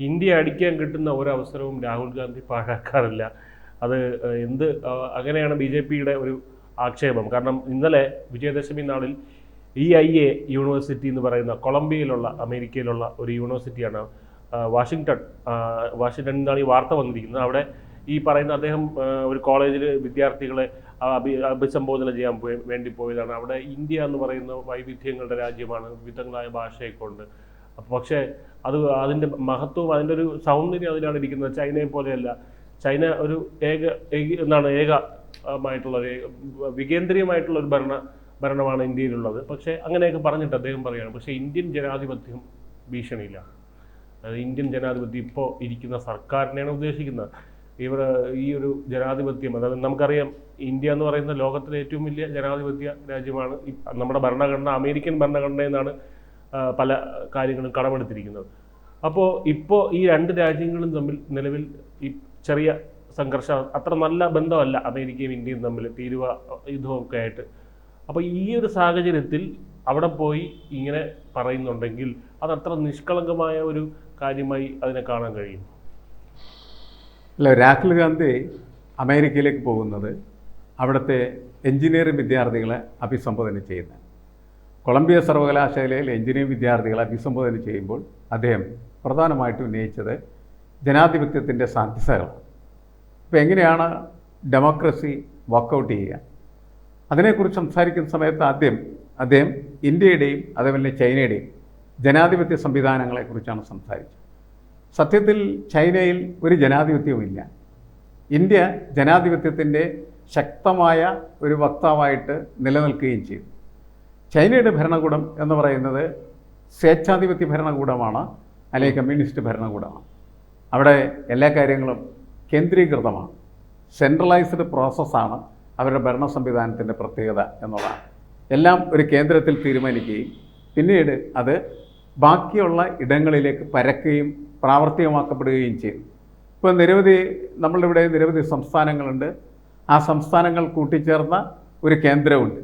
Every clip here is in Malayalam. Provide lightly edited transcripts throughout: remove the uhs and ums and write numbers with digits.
ഇന്ത്യ അടിക്കാൻ കിട്ടുന്ന ഒരവസരവും രാഹുൽ ഗാന്ധി പാഴാക്കാറില്ല. അത് അങ്ങനെയാണ് ബി ജെ പിയുടെ ഒരു ആക്ഷേപം. കാരണം ഇന്നലെ വിജയദശമി നാളിൽ EIA യൂണിവേഴ്സിറ്റി എന്ന് പറയുന്ന കൊളംബിയയിലുള്ള അമേരിക്കയിലുള്ള ഒരു യൂണിവേഴ്സിറ്റിയാണ്. വാഷിങ്ടൺ നിന്നാണ് ഈ വാർത്ത വന്നിരിക്കുന്നത്. അവിടെ ഈ പറയുന്ന അദ്ദേഹം ഒരു കോളേജിൽ വിദ്യാർത്ഥികളെ അഭിസംബോധന ചെയ്യാൻ വേണ്ടി പോയതാണ്. അവിടെ ഇന്ത്യ എന്ന് പറയുന്ന വൈവിധ്യങ്ങളുടെ രാജ്യമാണ്, വിവിധങ്ങളായ ഭാഷയൊക്കെ ഉണ്ട്. പക്ഷേ അതിൻ്റെ മഹത്വവും അതിൻ്റെ ഒരു സൗന്ദര്യം അതിലാണ് ഇരിക്കുന്നത്. ചൈനയെ പോലെയല്ല. ചൈന ഒരു ഏകമായിട്ടുള്ള വികേന്ദ്രീയമായിട്ടുള്ള ഒരു ഭരണമാണ് ഇന്ത്യയിലുള്ളത്. പക്ഷേ അങ്ങനെയൊക്കെ പറഞ്ഞിട്ട് അദ്ദേഹം പറയുകയാണ്. പക്ഷേ ഇന്ത്യൻ ജനാധിപത്യം ഭീഷണിയില്ല. അതായത് ഇന്ത്യൻ ജനാധിപത്യം ഇപ്പോൾ ഇരിക്കുന്ന സർക്കാരിനെയാണ് ഉദ്ദേശിക്കുന്നത്. ഈ ഒരു ജനാധിപത്യം, അതായത് നമുക്കറിയാം ഇന്ത്യ എന്ന് പറയുന്ന ലോകത്തിലെ ഏറ്റവും വലിയ ജനാധിപത്യ രാജ്യമാണ്. നമ്മുടെ ഭരണഘടന അമേരിക്കൻ ഭരണഘടനയിൽ നിന്നാണ് പല കാര്യങ്ങളും കടമെടുത്തിരിക്കുന്നത്. ഇപ്പോൾ ഈ രണ്ട് രാജ്യങ്ങളും തമ്മിൽ നിലവിൽ ഈ ചെറിയ സംഘർഷം, അത്ര നല്ല ബന്ധമല്ല അമേരിക്കയും ഇന്ത്യയും തമ്മിൽ, തീരുവ യുദ്ധമൊക്കെ ആയിട്ട്. അപ്പോൾ ഈ ഒരു സാഹചര്യത്തിൽ അവിടെ പോയി ഇങ്ങനെ പറയുന്നുണ്ടെങ്കിൽ അതത്ര നിഷ്കളങ്കമായ ഒരു കാര്യമായി അതിനെ കാണാൻ കഴിയും. അല്ല, രാഹുൽ ഗാന്ധി അമേരിക്കയിലേക്ക് പോകുന്നത് അവിടുത്തെ എഞ്ചിനീയറിംഗ് വിദ്യാർത്ഥികളെ അഭിസംബോധന ചെയ്യുന്ന കൊളംബിയ സർവകലാശാലയിൽ എഞ്ചിനീയറിംഗ് വിദ്യാർത്ഥികളെ അഭിസംബോധന ചെയ്യുമ്പോൾ അദ്ദേഹം പ്രധാനമായിട്ടും ഉന്നയിച്ചത് ജനാധിപത്യത്തിൻ്റെ സാധ്യതകളാണ്. ഇപ്പോൾ എങ്ങനെയാണ് ഡെമോക്രസി വർക്കൗട്ട് ചെയ്യുക, അതിനെക്കുറിച്ച് സംസാരിക്കുന്ന സമയത്ത് അദ്ദേഹം ഇന്ത്യയുടെയും അതേപോലെ ചൈനയുടെയും ജനാധിപത്യ സംവിധാനങ്ങളെക്കുറിച്ചാണ് സംസാരിച്ചത്. സത്യത്തിൽ ചൈനയിൽ ഒരു ജനാധിപത്യവുമില്ല. ഇന്ത്യ ജനാധിപത്യത്തിൻ്റെ ശക്തമായ ഒരു വക്താവായിട്ട് നിലനിൽക്കുകയും ചെയ്തു. ചൈനയുടെ ഭരണകൂടം എന്ന് പറയുന്നത് സ്വേച്ഛാധിപത്യ ഭരണകൂടമാണ്, അല്ലെങ്കിൽ കമ്മ്യൂണിസ്റ്റ് ഭരണകൂടമാണ്. അവിടെ എല്ലാ കാര്യങ്ങളും കേന്ദ്രീകൃതമാണ്. സെൻട്രലൈസ്ഡ് പ്രോസസ്സാണ് അവരുടെ ഭരണ സംവിധാനത്തിൻ്റെ പ്രത്യേകത എന്നുള്ളതാണ്. എല്ലാം ഒരു കേന്ദ്രത്തിൽ തീരുമാനിക്കുകയും പിന്നീട് അത് ബാക്കിയുള്ള ഇടങ്ങളിലേക്ക് പരക്കുകയും പ്രാവർത്തികമാക്കപ്പെടുകയും ചെയ്യും. ഇപ്പോൾ നമ്മളുടെ ഇവിടെ നിരവധി സംസ്ഥാനങ്ങളുണ്ട്. ആ സംസ്ഥാനങ്ങൾ കൂട്ടിച്ചേർന്ന ഒരു കേന്ദ്രമുണ്ട്.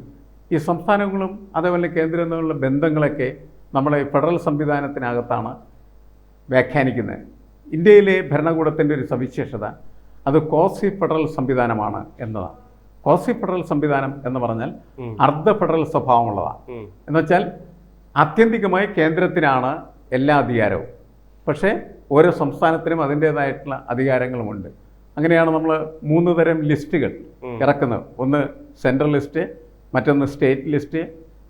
ഈ സംസ്ഥാനങ്ങളും അതേപോലെ കേന്ദ്രം തമ്മിലുള്ള ബന്ധങ്ങളൊക്കെ നമ്മളെ ഫെഡറൽ സംവിധാനത്തിനകത്താണ് വ്യാഖ്യാനിക്കുന്നത്. ഇന്ത്യയിലെ ഭരണകൂടത്തിൻ്റെ ഒരു സവിശേഷത അത് ക്വാസി ഫെഡറൽ സംവിധാനമാണ് എന്നതാണ്. ക്വാസി ഫെഡറൽ സംവിധാനം എന്ന് പറഞ്ഞാൽ അർദ്ധ ഫെഡറൽ സ്വഭാവമുള്ളതാണ്. എന്നുവെച്ചാൽ ആത്യന്തികമായി കേന്ദ്രത്തിനാണ് എല്ലാ അധികാരവും, പക്ഷേ ഓരോ സംസ്ഥാനത്തിനും അതിൻ്റേതായിട്ടുള്ള അധികാരങ്ങളുമുണ്ട്. അങ്ങനെയാണ് നമ്മൾ 3 തരം ലിസ്റ്റുകൾ ഇറക്കുന്നത്. ഒന്ന് സെൻട്രൽ ലിസ്റ്റ്, മറ്റൊന്ന് സ്റ്റേറ്റ് ലിസ്റ്റ്,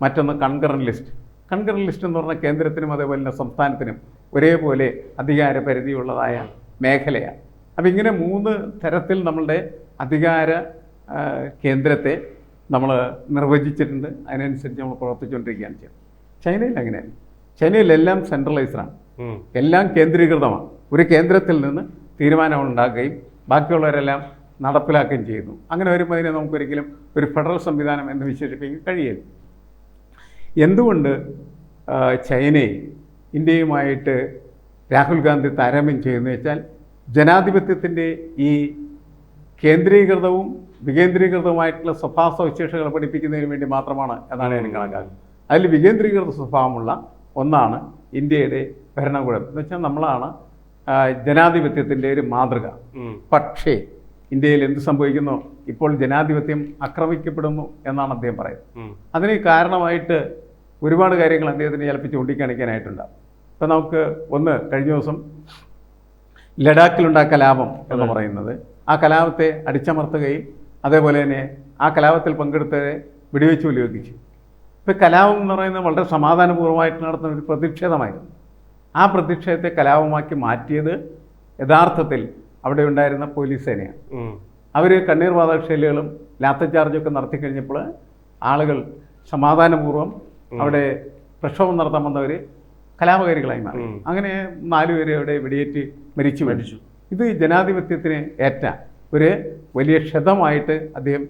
മറ്റൊന്ന് കൺകറന്റ് ലിസ്റ്റ്. കൺകറന്റ് ലിസ്റ്റ് എന്ന് പറഞ്ഞാൽ കേന്ദ്രത്തിനും അതേപോലെ തന്നെ സംസ്ഥാനത്തിനും ഒരേപോലെ അധികാര പരിധിയുള്ളതായ മേഖലയാണ്. അപ്പം ഇങ്ങനെ 3 തരത്തിൽ നമ്മളുടെ അധികാര കേന്ദ്രത്തെ നമ്മൾ നിർവചിച്ചിട്ടുണ്ട്. അതിനനുസരിച്ച് നമ്മൾ പ്രവർത്തിച്ചുകൊണ്ടിരിക്കുകയാണ് ചെയ്യുന്നത്. ചൈനയിൽ അങ്ങനെയല്ല. ചൈനയിലെല്ലാം സെൻട്രലൈസ്ഡാണ്, എല്ലാം കേന്ദ്രീകൃതമാണ്. ഒരു കേന്ദ്രത്തിൽ നിന്ന് തീരുമാനമുണ്ടാക്കുകയും ബാക്കിയുള്ളവരെല്ലാം നടപ്പിലാക്കുകയും ചെയ്യുന്നു. അങ്ങനെ വരുമ്പോൾ അതിനെ നമുക്കൊരിക്കലും ഒരു ഫെഡറൽ സംവിധാനം എന്ന് വിശേഷിപ്പിക്കാൻ കഴിയില്ല. എന്തുകൊണ്ട് ചൈനയെ ഇന്ത്യയുമായിട്ട് രാഹുൽ ഗാന്ധി താരതമ്യം ചെയ്യുന്നു വെച്ചാൽ, ജനാധിപത്യത്തിൻ്റെ ഈ കേന്ദ്രീകൃതവും വികേന്ദ്രീകൃതവുമായിട്ടുള്ള സ്വഭാവ സവിശേഷതകൾ പഠിപ്പിക്കുന്നതിന് വേണ്ടി മാത്രമാണ് എന്നാണ് ഞാൻ കണക്കാക്കുന്നത്. അതിൽ വികേന്ദ്രീകൃത സ്വഭാവമുള്ള ഒന്നാണ് ഇന്ത്യയുടെ ഭരണകൂടം. എന്ന് വെച്ചാൽ നമ്മളാണ് ജനാധിപത്യത്തിൻ്റെ ഒരു മാതൃക. പക്ഷേ ഇന്ത്യയിൽ എന്ത് സംഭവിക്കുന്നു? ഇപ്പോൾ ജനാധിപത്യം ആക്രമിക്കപ്പെടുന്നു എന്നാണ് അദ്ദേഹം പറയുന്നത്. അതിന് കാരണമായിട്ട് ഒരുപാട് കാര്യങ്ങൾ അദ്ദേഹത്തിന് ചിലപ്പോൾ ചൂണ്ടിക്കാണിക്കാനായിട്ടുണ്ടാകും. ഇപ്പം നമുക്ക് കഴിഞ്ഞ ദിവസം ലഡാക്കിലുണ്ടായ കലാപം എന്ന് പറയുന്നത്, ആ കലാപത്തെ അടിച്ചമർത്തുകയും അതേപോലെ തന്നെ ആ കലാപത്തിൽ പങ്കെടുത്തവരെ വെടിവെച്ച് വെല്ലുവിളിച്ചു. ഇപ്പോൾ കലാപം എന്ന് പറയുന്നത് വളരെ സമാധാനപൂർവ്വമായിട്ട് നടത്തുന്ന ഒരു പ്രതിഷേധമായിരുന്നു. ആ പ്രതിഷേധത്തെ കലാപമാക്കി മാറ്റിയത് യഥാർത്ഥത്തിൽ അവിടെ ഉണ്ടായിരുന്ന പോലീസ് സേനയാണ്. അവർ കണ്ണീർ വാതകശൈലികളും ലാത്തിചാർജൊക്കെ നടത്തി കഴിഞ്ഞപ്പോൾ ആളുകൾ സമാധാനപൂർവ്വം അവിടെ പ്രക്ഷോഭം നടത്താൻ വന്നവർ കലാപകാരികളായി മാറി. അങ്ങനെ 4 പേര് അവിടെ വെടിയേറ്റ് മരിച്ചു. ഇത് ജനാധിപത്യത്തിന് ഏറ്റ ഒരു വലിയ ക്ഷതമായിട്ട് അദ്ദേഹം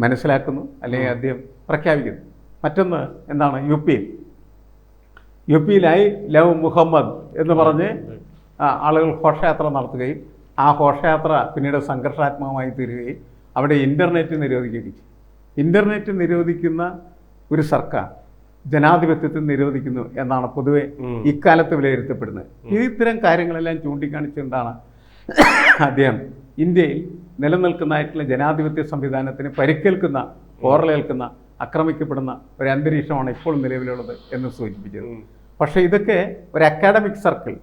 മനസ്സിലാക്കുന്നു, അല്ലെങ്കിൽ അദ്ദേഹം പ്രഖ്യാപിക്കുന്നു. മറ്റൊന്ന് എന്താണ്? യു പിയിൽ ഐ ലവ് മുഹമ്മദ് എന്ന് പറഞ്ഞ് ആളുകൾ ഘോഷയാത്ര നടത്തുകയും ആ ഘോഷയാത്ര പിന്നീട് സംഘർഷാത്മകമായി തീരുകയും അവിടെ ഇൻ്റർനെറ്റ് നിരോധിക്കുകയും ചെയ്തു. ഇൻ്റർനെറ്റ് നിരോധിക്കുന്ന ഒരു സർക്കാർ ജനാധിപത്യത്തെ നിരോധിക്കുന്നു എന്നാണ് പൊതുവെ ഇക്കാലത്ത് വിലയിരുത്തപ്പെടുന്നത്. ഇത്തരം കാര്യങ്ങളെല്ലാം ചൂണ്ടിക്കാണിച്ചുകൊണ്ടാണ് അദ്ദേഹം ഇന്ത്യയിൽ നിലനിൽക്കുന്നതായിട്ടുള്ള ജനാധിപത്യ സംവിധാനത്തിന് പരിക്കേൽക്കുന്ന, പോറലേൽക്കുന്ന, ആക്രമിക്കപ്പെടുന്ന ഒരു അന്തരീക്ഷമാണ് ഇപ്പോൾ നിലവിലുള്ളത് എന്ന് സൂചിപ്പിച്ചത്. പക്ഷേ ഇതൊക്കെ ഒരു അക്കാഡമിക് സർക്കിൾ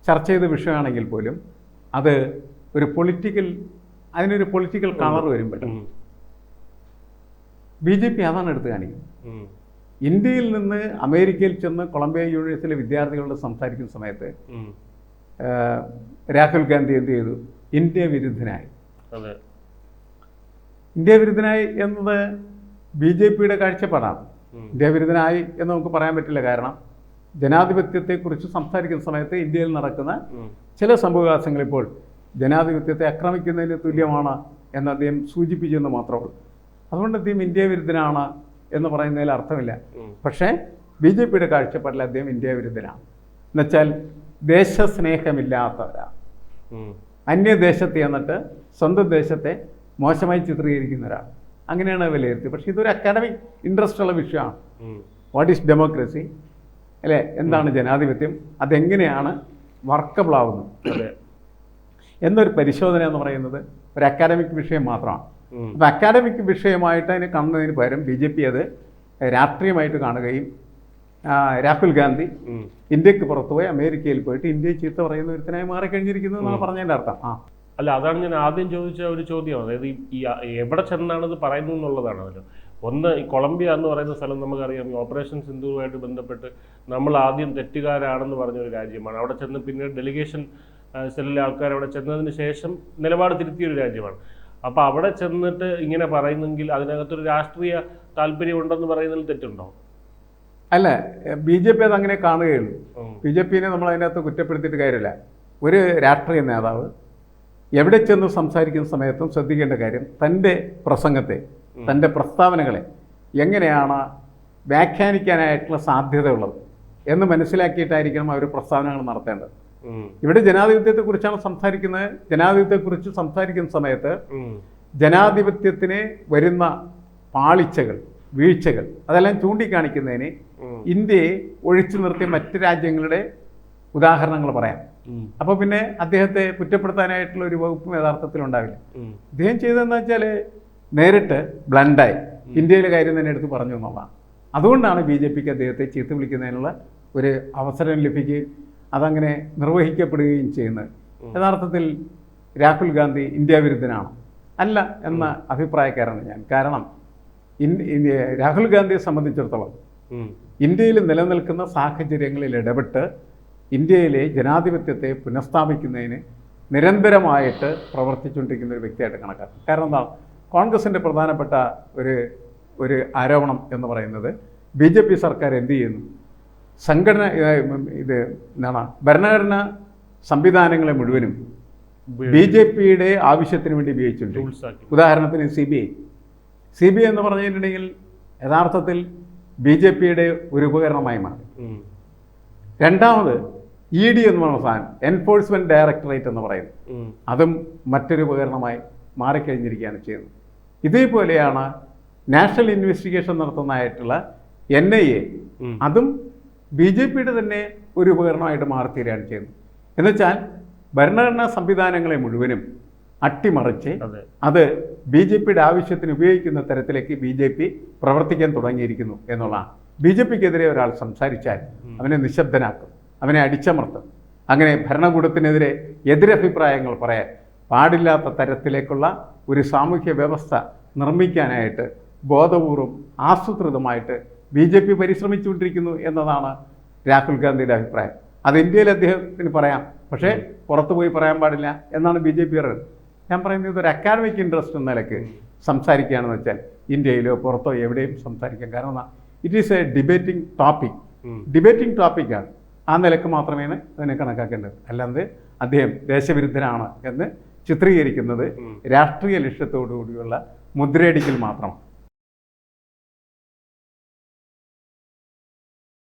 ചർച്ച ചെയ്ത വിഷയമാണെങ്കിൽ പോലും അത് ഒരു അതിനൊരു പൊളിറ്റിക്കൽ കളർ വരുമ്പോഴും BJP അതാണ് എടുത്ത് കാണിക്കുന്നത്. ഇന്ത്യയിൽ നിന്ന് അമേരിക്കയിൽ ചെന്ന് കൊളംബിയ യൂണിവേഴ്സിറ്റിയിലെ വിദ്യാർത്ഥികളോട് സംസാരിക്കുന്ന സമയത്ത് രാഹുൽ ഗാന്ധി എന്ത് ചെയ്തു? ഇന്ത്യ വിരുദ്ധനായി. ഇന്ത്യ വിരുദ്ധനായി എന്നത് BJPയുടെ കാഴ്ചപ്പാടാണ്. ഇന്ത്യ വിരുദ്ധനായി എന്ന് നമുക്ക് പറയാൻ പറ്റില്ല. കാരണം ജനാധിപത്യത്തെക്കുറിച്ച് സംസാരിക്കുന്ന സമയത്ത് ഇന്ത്യയിൽ നടക്കുന്ന ചില സംഭവവികാസങ്ങൾ ഇപ്പോൾ ജനാധിപത്യത്തെ ആക്രമിക്കുന്നതിന് തുല്യമാണ് എന്ന് അദ്ദേഹം സൂചിപ്പിച്ചെന്ന് മാത്രമേ ഉള്ളൂ. അതുകൊണ്ട് അദ്ദേഹം ഇന്ത്യ വിരുദ്ധനാണ് എന്ന് പറയുന്നതിൽ അർത്ഥമില്ല. പക്ഷേ BJPയുടെ കാഴ്ചപ്പാടിൽ അദ്ദേഹം ഇന്ത്യ വിരുദ്ധനാണ്. എന്നുവെച്ചാൽ ദേശസ്നേഹമില്ലാത്തവരാണ്. അന്യദേശത്ത് എന്നിട്ട് സ്വന്തം ദേശത്തെ മോശമായി ചിത്രീകരിക്കുന്ന ഒരാൾ, അങ്ങനെയാണ് വിലയിരുത്തി. പക്ഷേ ഇതൊരു അക്കാഡമിക് ഇൻട്രസ്റ്റ് ഉള്ള വിഷയമാണ്. വാട്ട് ഈസ് ഡെമോക്രസി, അല്ലേ? എന്താണ് ജനാധിപത്യം, അതെങ്ങനെയാണ് വർക്കബിൾ ആവുന്നത് എന്നൊരു പരിശോധന എന്ന് പറയുന്നത് ഒരു അക്കാഡമിക് വിഷയം മാത്രമാണ്. അപ്പോൾ അക്കാഡമിക് വിഷയമായിട്ട് അതിനെ കാണുന്നതിന് പകരം BJP അത് രാഷ്ട്രീയമായിട്ട് കാണുകയും രാഹുൽ ഗാന്ധി ഇന്ത്യക്ക് പുറത്തുപോയി അമേരിക്കയിൽ പോയിട്ട് ഇന്ത്യയെ ചീത്ത പറയുന്ന ഒരുത്തനായി മാറിക്കഴിഞ്ഞിരിക്കുന്നു എന്നാണ് പറഞ്ഞതിൻ്റെ അർത്ഥം. അല്ല, അതാണ് ഞാൻ ആദ്യം ചോദിച്ച ഒരു ചോദ്യം. അതായത് ഈ എവിടെ ചെന്നാണ് ഇത് പറയുന്നത് എന്നുള്ളതാണ്. അതിൽ ഒന്ന്, ഈ കൊളംബിയ എന്ന് പറയുന്ന സ്ഥലം നമുക്കറിയാം, ഈ ഓപ്പറേഷൻ സിന്ധുവുമായിട്ട് ബന്ധപ്പെട്ട് നമ്മൾ ആദ്യം തെറ്റുകാരാണെന്ന് പറഞ്ഞൊരു രാജ്യമാണ്. അവിടെ ചെന്ന് പിന്നീട് ഡെലിഗേഷൻ സെല്ലിലെ ആൾക്കാർ അവിടെ ചെന്നതിന് ശേഷം നിലപാട് തിരുത്തിയൊരു രാജ്യമാണ്. അപ്പോൾ അവിടെ ചെന്നിട്ട് ഇങ്ങനെ പറയുന്നെങ്കിൽ അതിനകത്തൊരു രാഷ്ട്രീയ താല്പര്യം ഉണ്ടെന്ന് പറയുന്നതിൽ തെറ്റുണ്ടോ? അല്ല, BJP അത് അങ്ങനെ കാണുകയുള്ളൂ. BJPനെ നമ്മൾ അതിനകത്ത് കുറ്റപ്പെടുത്തിയിട്ട് കാര്യമില്ല. ഒരു രാഷ്ട്രീയ നേതാവ് എവിടെ ചെന്ന് സംസാരിക്കുന്ന സമയത്തും ശ്രദ്ധിക്കേണ്ട കാര്യം തൻ്റെ പ്രസംഗത്തെ, തൻ്റെ പ്രസ്താവനകളെ എങ്ങനെയാണ് വ്യാഖ്യാനിക്കാനായിട്ടുള്ള സാധ്യതയുള്ളത് എന്ന് മനസ്സിലാക്കിയിട്ടായിരിക്കണം അവർ പ്രസ്താവനകൾ നടത്തേണ്ടത്. ഇവിടെ ജനാധിപത്യത്തെക്കുറിച്ചാണ് സംസാരിക്കുന്നത്. ജനാധിപത്യത്തെക്കുറിച്ച് സംസാരിക്കുന്ന സമയത്ത് ജനാധിപത്യത്തിന് വരുന്ന പാളിച്ചകൾ, വീഴ്ചകൾ അതെല്ലാം ചൂണ്ടിക്കാണിക്കുന്നതിന് ഇന്ത്യയെ ഒഴിച്ചു നിർത്തി മറ്റ് രാജ്യങ്ങളുടെ ഉദാഹരണങ്ങൾ പറയാം. അപ്പോൾ പിന്നെ അദ്ദേഹത്തെ കുറ്റപ്പെടുത്താനായിട്ടുള്ള ഒരു വകുപ്പും യഥാർത്ഥത്തിൽ ഉണ്ടാവില്ല. അദ്ദേഹം ചെയ്തതെന്ന് വെച്ചാൽ നേരിട്ട് ബ്ലണ്ടായി ഇന്ത്യയിലെ കാര്യം തന്നെ എടുത്ത് പറഞ്ഞു എന്നുള്ളതാണ്. അതുകൊണ്ടാണ് BJPക്ക് അദ്ദേഹത്തെ ചീത്ത വിളിക്കുന്നതിനുള്ള ഒരു അവസരം ലഭിക്കുകയും അതങ്ങനെ നിർവഹിക്കപ്പെടുകയും ചെയ്യുന്നത്. യഥാർത്ഥത്തിൽ രാഹുൽ ഗാന്ധി ഇന്ത്യ വിരുദ്ധനാണ് അല്ല എന്ന അഭിപ്രായക്കാരാണ് ഞാൻ. കാരണം രാഹുൽ ഗാന്ധിയെ സംബന്ധിച്ചിടത്തോളം ഇന്ത്യയിൽ നിലനിൽക്കുന്ന സാഹചര്യങ്ങളിൽ ഇടപെട്ട് ഇന്ത്യയിലെ ജനാധിപത്യത്തെ പുനഃസ്ഥാപിക്കുന്നതിന് നിരന്തരമായിട്ട് പ്രവർത്തിച്ചുകൊണ്ടിരിക്കുന്ന ഒരു വ്യക്തിയായിട്ട് കണക്കാക്കും. കാരണം എന്താണ്, കോൺഗ്രസിൻ്റെ പ്രധാനപ്പെട്ട ഒരു ആരോപണം എന്ന് പറയുന്നത് BJP സർക്കാർ എന്ത് ചെയ്യുന്നു, സംഘടന എന്താണ് ഭരണഘടന സംവിധാനങ്ങളെ മുഴുവനും BJPയുടെ ആവശ്യത്തിന് വേണ്ടി ഉപയോഗിച്ചിട്ടുണ്ട്. ഉദാഹരണത്തിന് CBI എന്ന് പറഞ്ഞിട്ടുണ്ടെങ്കിൽ യഥാർത്ഥത്തിൽ BJPയുടെ ഒരു ഉപകരണമായി മാറി. രണ്ടാമത് ED എന്ന് പറയുന്ന സാധനം, എൻഫോഴ്സ്മെന്റ് ഡയറക്ടറേറ്റ് എന്ന് പറയുന്നത്, അതും മറ്റൊരു ഉപകരണമായി മാറിക്കഴിഞ്ഞിരിക്കുകയാണ് ചെയ്യുന്നത്. ഇതേപോലെയാണ് നാഷണൽ ഇൻവെസ്റ്റിഗേഷൻ നടത്തുന്നതായിട്ടുള്ള NIA, അതും BJPയുടെ തന്നെ ഒരു ഉപകരണമായിട്ട് മാറിത്തീരുകയാണ് ചെയ്യുന്നത്. എന്നുവെച്ചാൽ ഭരണഘടനാ സംവിധാനങ്ങളെ മുഴുവനും അട്ടിമറിച്ച് അത് BJPയുടെ ആവശ്യത്തിന് ഉപയോഗിക്കുന്ന തരത്തിലേക്ക് BJP പ്രവർത്തിക്കാൻ തുടങ്ങിയിരിക്കുന്നു എന്നുള്ളതാണ്. BJPക്കെതിരെ ഒരാൾ സംസാരിച്ചാൽ അവനെ നിശബ്ദനാക്കും, അവനെ അടിച്ചമർത്തും. അങ്ങനെ ഭരണകൂടത്തിനെതിരെ എതിരഭിപ്രായങ്ങൾ പറയാൻ പാടില്ലാത്ത തരത്തിലേക്കുള്ള ഒരു സാമൂഹ്യ വ്യവസ്ഥ നിർമ്മിക്കാനായിട്ട് ബോധപൂർവം ആസൂത്രിതമായിട്ട് BJP പരിശ്രമിച്ചുകൊണ്ടിരിക്കുന്നു എന്നതാണ് രാഹുൽ ഗാന്ധിയുടെ അഭിപ്രായം. അത് ഇന്ത്യയിൽ അദ്ദേഹത്തിന് പറയാം, പക്ഷേ പുറത്തു പോയി പറയാൻ പാടില്ല എന്നാണ് BJP പറയുന്നത്. ഞാൻ പറയുന്നത് ഇതൊരു അക്കാഡമിക് ഇൻട്രസ്റ്റ് എന്ന നിലയ്ക്ക് സംസാരിക്കുകയാണെന്ന് വെച്ചാൽ ഇന്ത്യയിലോ പുറത്തോ എവിടെയും സംസാരിക്കാം. കാരണം ഇറ്റ് ഈസ് എ ഡിബേറ്റിംഗ് ടോപ്പിക്കാണ്. ആ നിലക്ക് മാത്രമേ അതിനെ കണക്കാക്കേണ്ടത്. അല്ലാതെ അദ്ദേഹം ദേശവിരുദ്ധനാണ് എന്ന് ചിത്രീകരിക്കുന്നത് രാഷ്ട്രീയ ലക്ഷ്യത്തോടു കൂടിയുള്ള മുദ്രയടിക്കൽ മാത്രമാണ്.